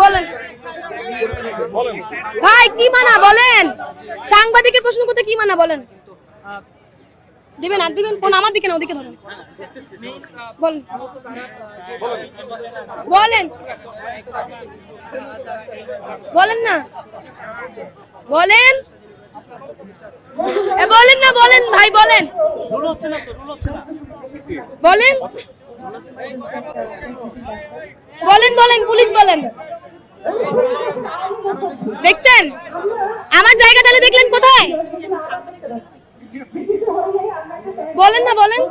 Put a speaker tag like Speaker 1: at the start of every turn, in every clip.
Speaker 1: বলেন ভাই কি মানা বলেন, সাংবাদিকের প্রশ্ন করতে কি মানা বলেন। দিবেন আর দিবেন, ফোন আমার দিকে না ওদিকে ধরেন। বলেন বলেন বলেন না বলেন বলেন না বলেন ভাই বলেন বলেন বলেন বলেন পুলিশ বলেন। দেখছেন আমার জায়গা তাহলে দেখলেন কোথায়? বলেন না বলেন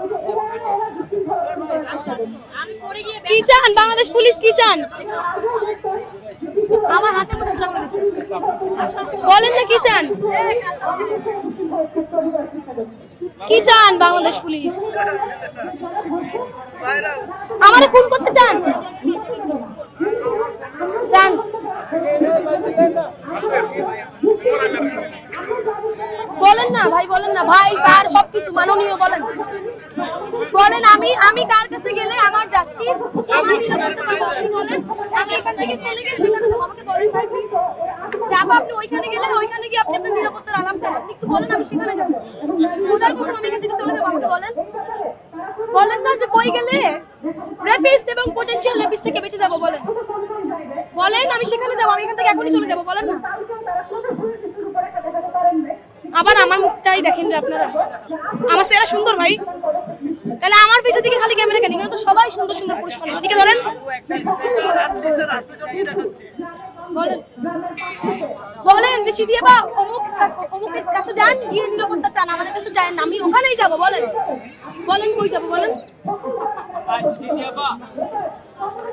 Speaker 1: কি চান? বাংলাদেশ পুলিশ কি চান? আমার হাতে বলেন না কি চান? কি চান বাংলাদেশ পুলিশ? আমারে খুন করতে চান? চান বলেন না ভাই, বলেন না ভাই, স্যার সবকিছু মাননীয় বলেন। বলেন আমি কার কাছে গেলে আমার জাস্টিস, আমার নিরাপত্তা পাবো আপনি বলেন। আমি এখান থেকে চলে গিয়ে সেখানে যাবো, আমাকে বলেন ভাই প্লিজ। যাবো আপনি ওইখানে গেলে, ওইখানে গিয়ে আপনি আপনার নিরাপত্তার আলাপ দেন, আপনি একটু বলেন আমি সেখানে যাবো। খোদার কসম আমি এখান থেকে চলে যাবো, আমাকে বলেন। বলেন না যে কই গেলে রেপিস্ট এবং পটেনশিয়াল রেপিস্ট থেকে বেঁচে যাবো, বলেন বলেন আমি সেখানে যাবো, আমি এখান থেকে এখনই চলে যাবো, বলেন না। আবার আমার মুখটাই দেখেন যে আপনারা, আমার চেহারা সুন্দর ভাই, তাহলে আমার পিছের দিকে খালি ক্যামেরা কেন? এখানে তো সবাই সুন্দর সুন্দর পুরুষ মানুষ, ওদিকে ধরেন। বলেন বলেন যে সিদিয়া বা অমুকের কাছে যান, গিয়ে নিরাপত্তা চান, আমাদের কাছে যান না, আমি ওখানেই যাবো, বলেন বলেন কই যাবো বলেন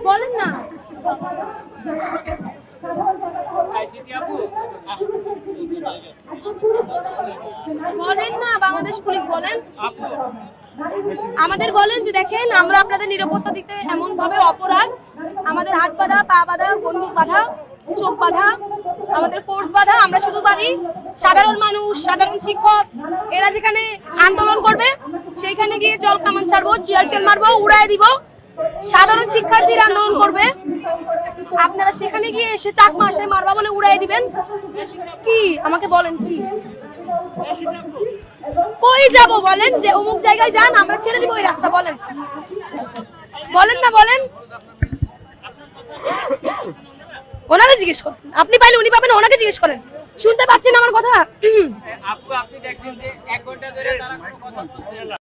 Speaker 1: বলেন না বলেন না বাংলাদেশ পুলিশ বলেন আমাদের বলেন যে দেখেন আমরা আপনাদের নিরাপত্তা দিতে এমন ভাবে অপরাধ, আমাদের হাত বাঁধা, পা বাঁধা, বন্দুক বাঁধা, চোখ বাঁধা, আমাদের ফোর্স বাঁধা, আমরা শুধু পারি সাধারণ মানুষ, সাধারণ শিক্ষক এরা যেখানে আন্দোলন করবে সেইখানে গিয়ে জল কামান ছাড়বো, টিয়ারশেল মারবো, উড়ায় দিব। সাধারণ শিক্ষার্থীরা আন্দোলন করবে, আপনারা সেখানে গিয়ে এসে চাকমা আসে মারবা বলে উড়াই দিবেন। কি আমাকে বলেন কি কই যাব বলেন? যে অমুক জায়গায় যান, আমরা ছেড়ে দিব ওই রাস্তা, বলেন বলেন না বলেন। ওনারা জিজ্ঞেস করেন, আপনি পাইলে উনি পাবেন, ওনাকে জিজ্ঞেস করেন। শুনতে পাচ্ছেন আমার কথা?
Speaker 2: আপু আপনি দেখছেন যে 1 ঘন্টা ধরে তারা কোনো কথা বলছে না,